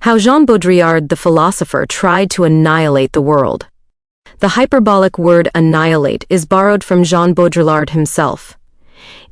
How Jean Baudrillard, the philosopher, tried to annihilate the world. The hyperbolic word annihilate is borrowed from Jean Baudrillard himself.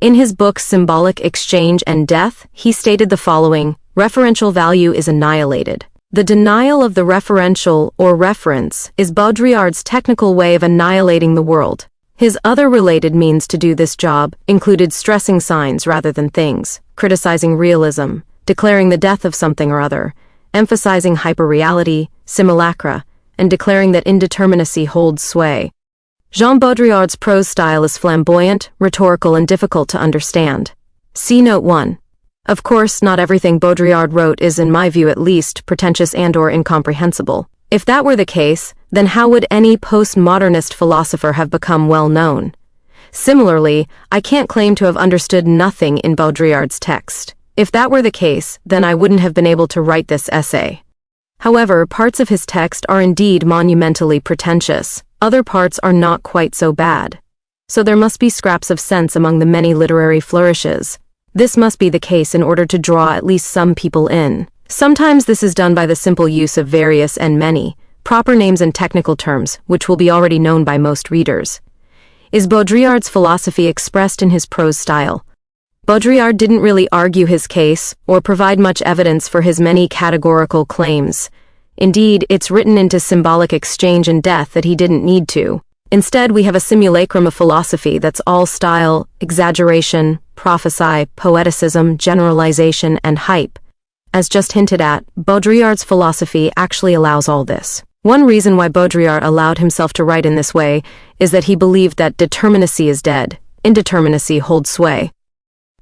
In his book Symbolic Exchange and Death, he stated the following: referential value is annihilated. The denial of the referential, or reference, is Baudrillard's technical way of annihilating the world. His other related means to do this job included stressing signs rather than things, criticizing realism, declaring the death of something or other, emphasizing hyperreality, simulacra, and declaring that indeterminacy holds sway. Jean Baudrillard's prose style is flamboyant, rhetorical, and difficult to understand. See Note 1. Of course, not everything Baudrillard wrote is, in my view at least, pretentious and/or incomprehensible. If that were the case, then how would any postmodernist philosopher have become well known? Similarly, I can't claim to have understood nothing in Baudrillard's text. If that were the case, then I wouldn't have been able to write this essay. However, parts of his text are indeed monumentally pretentious. Other parts are not quite so bad. So there must be scraps of sense among the many literary flourishes. This must be the case in order to draw at least some people in. Sometimes this is done by the simple use of various and many, proper names and technical terms, which will be already known by most readers. Is Baudrillard's philosophy expressed in his prose style? Baudrillard didn't really argue his case, or provide much evidence for his many categorical claims. Indeed, it's written into Symbolic Exchange and Death that he didn't need to. Instead, we have a simulacrum of philosophy that's all style, exaggeration, prophesy, poeticism, generalization, and hype. As just hinted at, Baudrillard's philosophy actually allows all this. One reason why Baudrillard allowed himself to write in this way is that he believed that determinacy is dead, indeterminacy holds sway.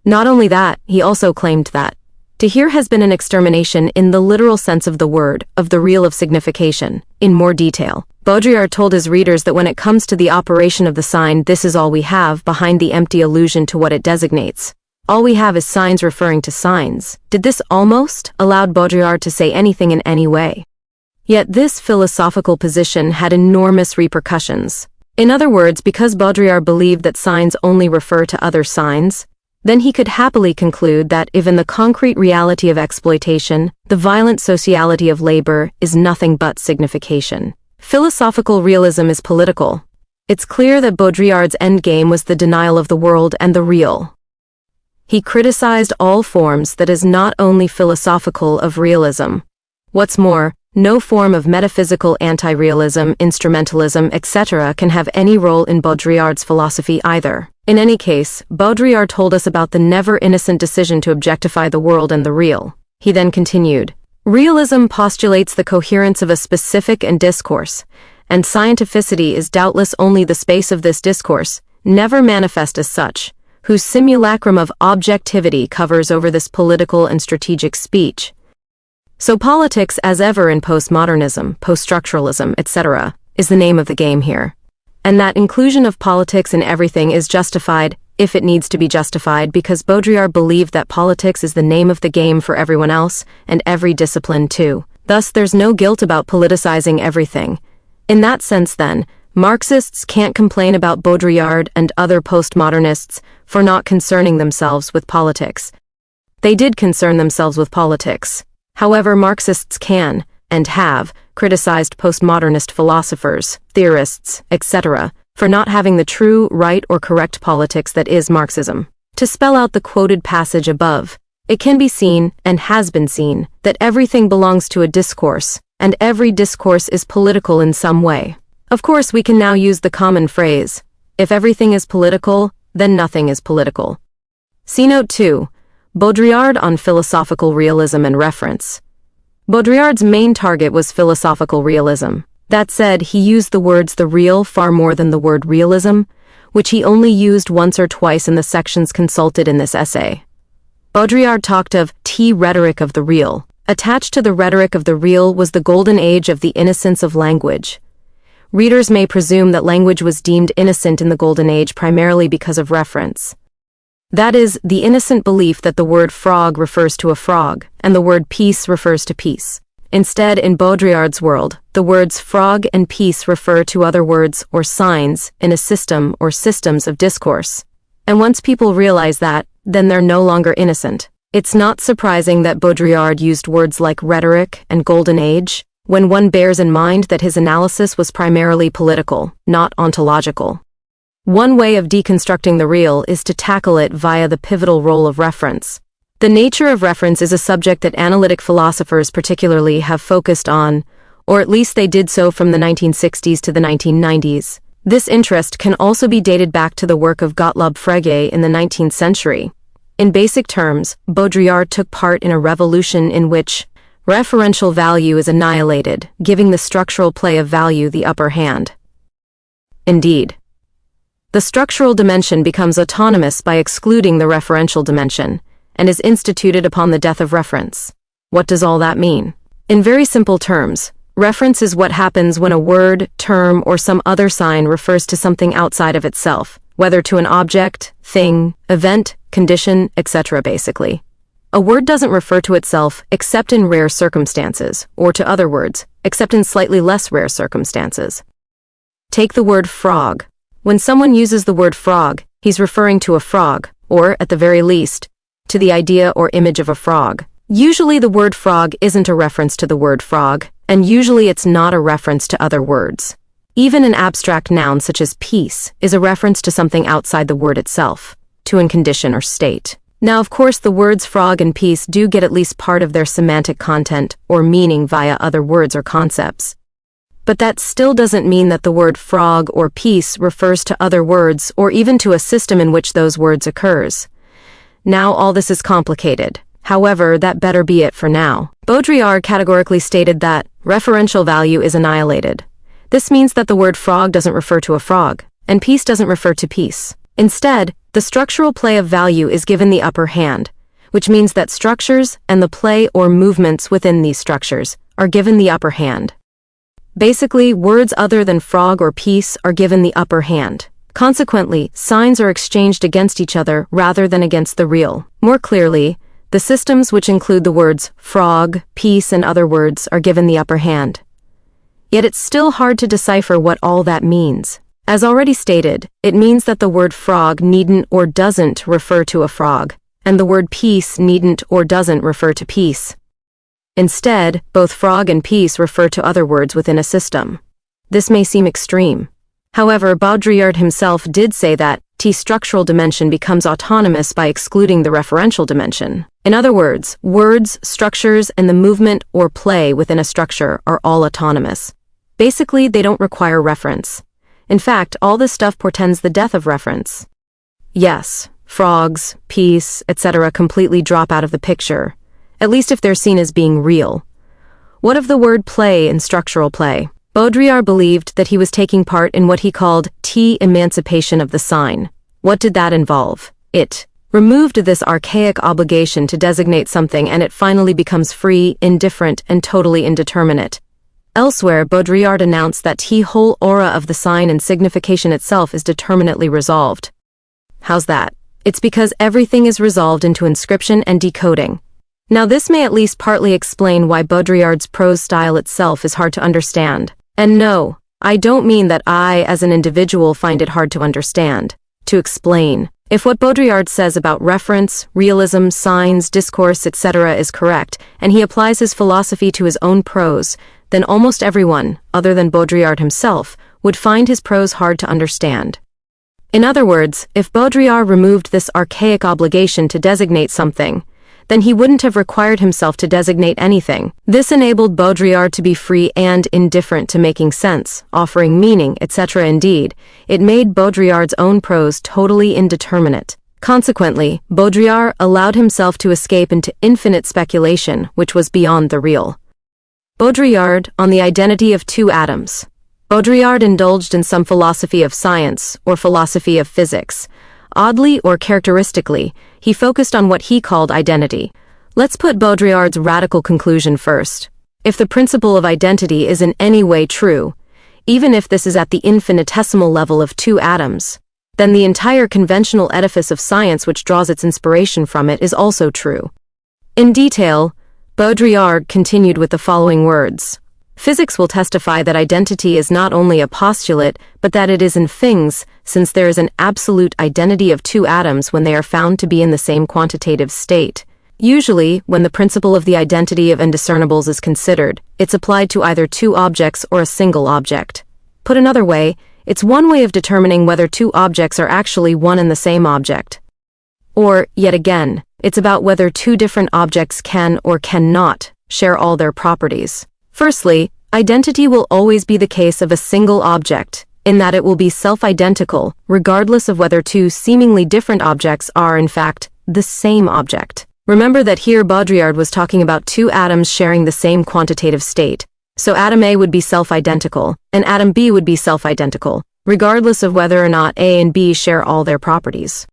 Not only that, he also claimed that to hear has been an extermination in the literal sense of the word, of the real of signification. In more detail, Baudrillard told his readers that when it comes to the operation of the sign, this is all we have behind the empty allusion to what it designates. All we have is signs referring to signs. Did this almost allowed Baudrillard to say anything in any way? Yet this philosophical position had enormous repercussions. In other words, because Baudrillard believed that signs only refer to other signs, then he could happily conclude that if in the concrete reality of exploitation, the violent sociality of labor is nothing but signification. Philosophical realism is political. It's clear that Baudrillard's endgame was the denial of the world and the real. He criticized all forms that is not only philosophical of realism. What's more, no form of metaphysical anti-realism, instrumentalism, etc. can have any role in Baudrillard's philosophy either. In any case, Baudrillard told us about the never-innocent decision to objectify the world and the real. He then continued, realism postulates the coherence of a specific and discourse, and scientificity is doubtless only the space of this discourse, never manifest as such, whose simulacrum of objectivity covers over this political and strategic speech. So politics, as ever in postmodernism, poststructuralism, etc., is the name of the game here. And that inclusion of politics in everything is justified, if it needs to be justified, because Baudrillard believed that politics is the name of the game for everyone else, and every discipline too. Thus there's no guilt about politicizing everything. In that sense then, Marxists can't complain about Baudrillard and other postmodernists for not concerning themselves with politics. They did concern themselves with politics. However, Marxists can, and have, criticized postmodernist philosophers, theorists, etc., for not having the true, right, or correct politics that is Marxism. To spell out the quoted passage above, it can be seen, and has been seen, that everything belongs to a discourse, and every discourse is political in some way. Of course, we can now use the common phrase, if everything is political, then nothing is political. See Note 2. Baudrillard on philosophical realism and reference. Baudrillard's main target was philosophical realism. That said, he used the words the real far more than the word realism, which he only used once or twice in the sections consulted in this essay. Baudrillard talked of rhetoric of the real. Attached to the rhetoric of the real was the golden age of the innocence of language. Readers may presume that language was deemed innocent in the golden age primarily because of reference. That is, the innocent belief that the word frog refers to a frog, and the word peace refers to peace. Instead, in Baudrillard's world, the words frog and peace refer to other words or signs in a system or systems of discourse. And once people realize that, then they're no longer innocent. It's not surprising that Baudrillard used words like rhetoric and golden age, when one bears in mind that his analysis was primarily political, not ontological. One way of deconstructing the real is to tackle it via the pivotal role of reference. The nature of reference is a subject that analytic philosophers particularly have focused on, or at least they did so from the 1960s to the 1990s. This interest can also be dated back to the work of Gottlob Frege in the 19th century. In basic terms, Baudrillard took part in a revolution in which referential value is annihilated, giving the structural play of value the upper hand. Indeed, the structural dimension becomes autonomous by excluding the referential dimension, and is instituted upon the death of reference. What does all that mean? In very simple terms, reference is what happens when a word, term, or some other sign refers to something outside of itself, whether to an object, thing, event, condition, etc. Basically, a word doesn't refer to itself except in rare circumstances, or to other words, except in slightly less rare circumstances. Take the word frog. When someone uses the word frog, he's referring to a frog, or, at the very least, to the idea or image of a frog. Usually the word frog isn't a reference to the word frog, and usually it's not a reference to other words. Even an abstract noun such as peace is a reference to something outside the word itself, to a condition or state. Now, of course, the words frog and peace do get at least part of their semantic content or meaning via other words or concepts. But that still doesn't mean that the word frog or peace refers to other words or even to a system in which those words occurs. Now all this is complicated. However, that better be it for now. Baudrillard categorically stated that referential value is annihilated. This means that the word frog doesn't refer to a frog, and peace doesn't refer to peace. Instead, the structural play of value is given the upper hand, which means that structures and the play or movements within these structures are given the upper hand. Basically, words other than frog or peace are given the upper hand. Consequently, signs are exchanged against each other rather than against the real. More clearly, the systems which include the words frog, peace, and other words are given the upper hand. Yet it's still hard to decipher what all that means. As already stated, it means that the word frog needn't or doesn't refer to a frog, and the word peace needn't or doesn't refer to peace. Instead, both frog and peace refer to other words within a system. This may seem extreme. However, Baudrillard himself did say that the structural dimension becomes autonomous by excluding the referential dimension. In other words, words, structures, and the movement or play within a structure are all autonomous. Basically, they don't require reference. In fact, all this stuff portends the death of reference. Yes, frogs, peace, etc. completely drop out of the picture, at least if they're seen as being real. What of the word play and structural play? Baudrillard believed that he was taking part in what he called emancipation of the sign. What did that involve? It removed this archaic obligation to designate something, and it finally becomes free, indifferent, and totally indeterminate. Elsewhere, Baudrillard announced that the whole aura of the sign and signification itself is determinately resolved. How's that? It's because everything is resolved into inscription and decoding. Now this may at least partly explain why Baudrillard's prose style itself is hard to understand. And no, I don't mean that I, as an individual, find it hard to understand, to explain. If what Baudrillard says about reference, realism, signs, discourse, etc. is correct, and he applies his philosophy to his own prose, then almost everyone, other than Baudrillard himself, would find his prose hard to understand. In other words, if Baudrillard removed this archaic obligation to designate something, then he wouldn't have required himself to designate anything. This enabled Baudrillard to be free and indifferent to making sense, offering meaning, etc. Indeed, it made Baudrillard's own prose totally indeterminate. Consequently, Baudrillard allowed himself to escape into infinite speculation, which was beyond the real. Baudrillard on the identity of two atoms. Baudrillard indulged in some philosophy of science, or philosophy of physics. Oddly or characteristically, he focused on what he called identity. Let's put Baudrillard's radical conclusion first. If the principle of identity is in any way true, even if this is at the infinitesimal level of two atoms, then the entire conventional edifice of science which draws its inspiration from it is also true. In detail, Baudrillard continued with the following words. Physics will testify that identity is not only a postulate, but that it is in things, since there is an absolute identity of two atoms when they are found to be in the same quantitative state. Usually, when the principle of the identity of indiscernibles is considered, it's applied to either two objects or a single object. Put another way, it's one way of determining whether two objects are actually one and the same object. Or, yet again, it's about whether two different objects can or cannot share all their properties. Firstly, identity will always be the case of a single object, in that it will be self-identical, regardless of whether two seemingly different objects are, in fact, the same object. Remember that here Baudrillard was talking about two atoms sharing the same quantitative state, so atom A would be self-identical, and atom B would be self-identical, regardless of whether or not A and B share all their properties.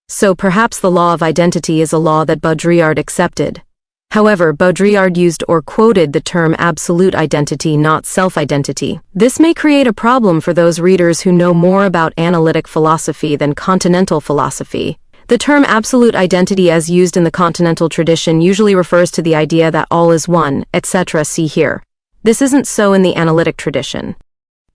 So perhaps the law of identity is a law that Baudrillard accepted. However, Baudrillard used or quoted the term absolute identity, not self-identity. This may create a problem for those readers who know more about analytic philosophy than continental philosophy. The term absolute identity as used in the continental tradition usually refers to the idea that all is one, etc. See here. This isn't so in the analytic tradition.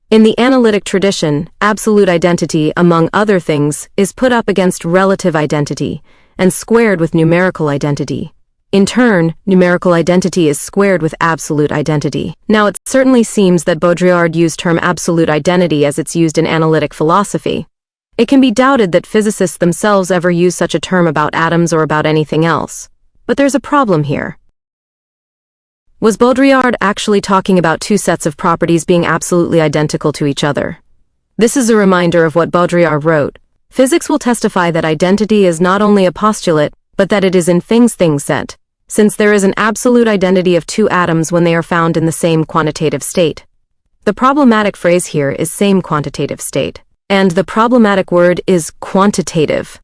In the analytic tradition, absolute identity, among other things, is put up against relative identity and squared with numerical identity. In turn, numerical identity is squared with absolute identity. Now, it certainly seems that Baudrillard used term absolute identity as it's used in analytic philosophy. It can be doubted that physicists themselves ever use such a term about atoms or about anything else. But there's a problem here. Was Baudrillard actually talking about two sets of properties being absolutely identical to each other? This is a reminder of what Baudrillard wrote. Physics will testify that identity is not only a postulate, but that it is in things set, since there is an absolute identity of two atoms when they are found in the same quantitative state. The problematic phrase here is same quantitative state. And the problematic word is quantitative.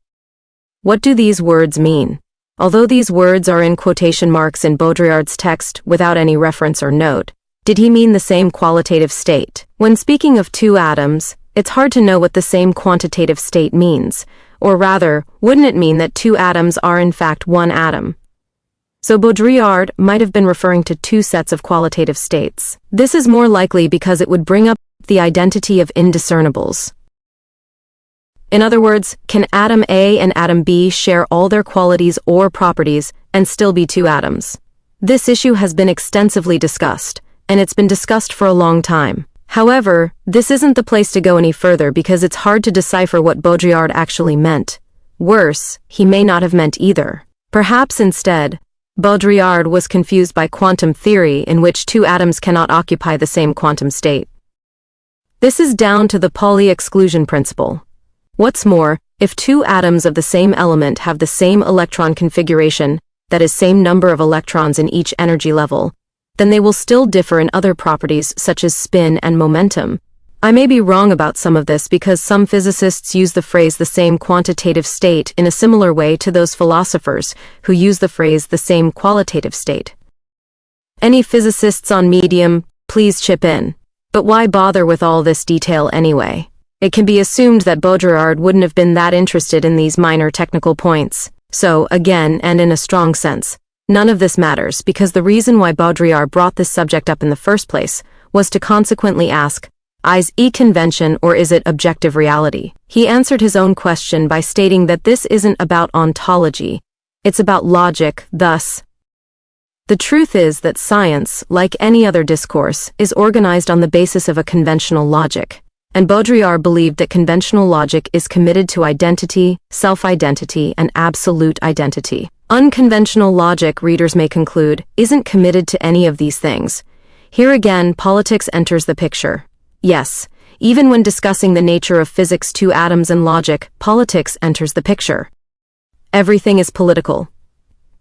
What do these words mean? Although these words are in quotation marks in Baudrillard's text without any reference or note, did he mean the same qualitative state? When speaking of two atoms, it's hard to know what the same quantitative state means, or rather, wouldn't it mean that two atoms are in fact one atom? So Baudrillard might have been referring to two sets of qualitative states. This is more likely because it would bring up the identity of indiscernibles. In other words, can atom A and atom B share all their qualities or properties and still be two atoms? This issue has been extensively discussed, and it's been discussed for a long time. However, this isn't the place to go any further because it's hard to decipher what Baudrillard actually meant. Worse, he may not have meant either. Perhaps instead, Baudrillard was confused by quantum theory in which two atoms cannot occupy the same quantum state. This is down to the Pauli exclusion principle. What's more, if two atoms of the same element have the same electron configuration, that is, same number of electrons in each energy level, then they will still differ in other properties such as spin and momentum. I may be wrong about some of this because some physicists use the phrase the same quantitative state in a similar way to those philosophers who use the phrase the same qualitative state. Any physicists on Medium, please chip in. But why bother with all this detail anyway? It can be assumed that Baudrillard wouldn't have been that interested in these minor technical points. So, again, and in a strong sense, none of this matters because the reason why Baudrillard brought this subject up in the first place was to consequently ask, is convention or is it objective reality? He answered his own question by stating that this isn't about ontology, it's about logic, thus. The truth is that science, like any other discourse, is organized on the basis of a conventional logic. And Baudrillard believed that conventional logic is committed to identity, self-identity, and absolute identity. Unconventional logic, readers may conclude, isn't committed to any of these things. Here again, politics enters the picture. Yes, even when discussing the nature of physics, two atoms, and logic, politics enters the picture. Everything is political.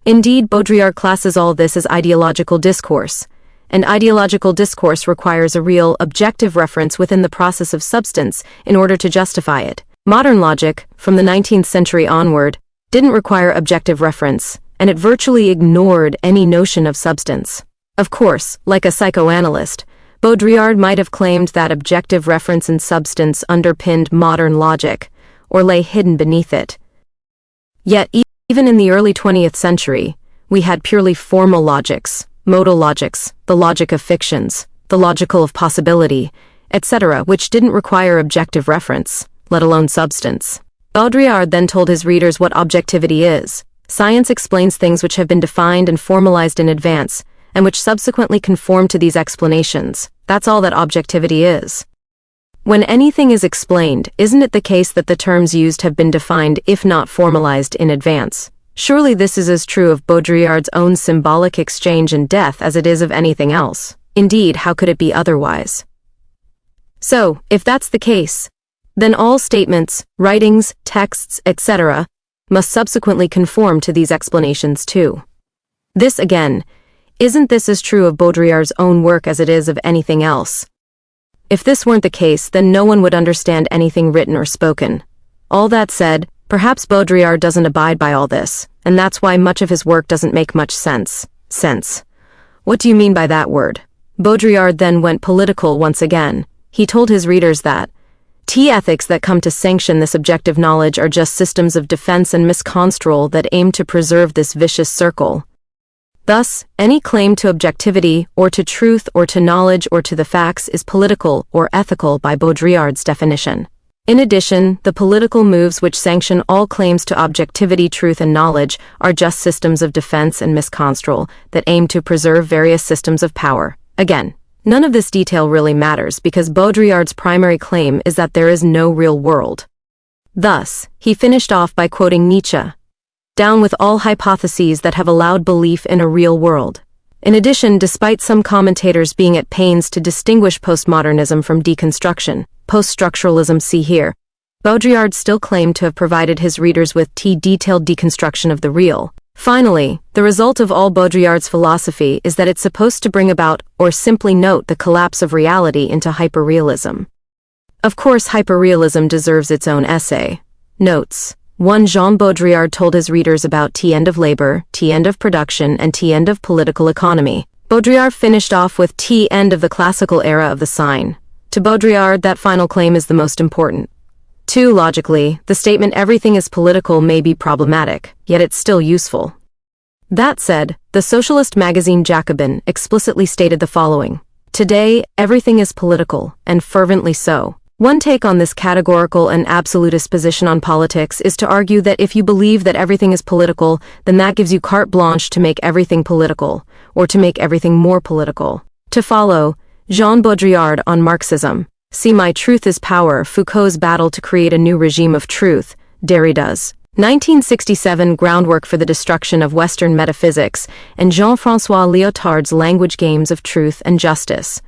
Indeed, Baudrillard classes all this as ideological discourse. And ideological discourse requires a real, objective reference within the process of substance in order to justify it. Modern logic, from the 19th century onward, didn't require objective reference, and it virtually ignored any notion of substance. Of course, like a psychoanalyst, Baudrillard might have claimed that objective reference and substance underpinned modern logic, or lay hidden beneath it. Yet, even in the early 20th century, we had purely formal logics, modal logics, the logic of fictions, the logical of possibility, etc., which didn't require objective reference, let alone substance. Baudrillard then told his readers what objectivity is, Science explains things which have been defined and formalized in advance, and which subsequently conform to these explanations. That's all that objectivity is. When anything is explained, isn't it the case that the terms used have been defined if not formalized in advance? Surely this is as true of Baudrillard's own symbolic exchange and death as it is of anything else. Indeed, how could it be otherwise? So, if that's the case, then all statements, writings, texts, etc., must subsequently conform to these explanations too. This again, isn't this as true of Baudrillard's own work as it is of anything else? If this weren't the case, then no one would understand anything written or spoken. All that said, perhaps Baudrillard doesn't abide by all this, and that's why much of his work doesn't make much sense. Sense. What do you mean by that word? Baudrillard then went political once again. He told his readers that ethics that come to sanction this objective knowledge are just systems of defense and misconstrual that aim to preserve this vicious circle. Thus, any claim to objectivity, or to truth, or to knowledge, or to the facts is political or ethical by Baudrillard's definition. In addition, the political moves which sanction all claims to objectivity, truth, and knowledge are just systems of defense and misconstrual that aim to preserve various systems of power. Again, none of this detail really matters because Baudrillard's primary claim is that there is no real world. Thus, he finished off by quoting Nietzsche. Down with all hypotheses that have allowed belief in a real world. In addition, despite some commentators being at pains to distinguish postmodernism from deconstruction, post-structuralism see here, Baudrillard still claimed to have provided his readers with detailed deconstruction of the real. Finally, the result of all Baudrillard's philosophy is that it's supposed to bring about, or simply note, the collapse of reality into hyperrealism. Of course, hyperrealism deserves its own essay. Notes. 1. Jean Baudrillard told his readers about end of labor, end of production, and end of political economy. Baudrillard finished off with end of the classical era of the sign. To Baudrillard, that final claim is the most important. 2. Logically, the statement everything is political may be problematic, yet it's still useful. That said, the socialist magazine Jacobin explicitly stated the following. Today, everything is political, and fervently so. One take on this categorical and absolutist position on politics is to argue that if you believe that everything is political, then that gives you carte blanche to make everything political, or to make everything more political. To follow, Jean Baudrillard on Marxism. See My Truth is Power, Foucault's battle to create a new regime of truth, Derrida's 1967 groundwork for the destruction of Western metaphysics, and Jean-François Lyotard's language games of truth and justice.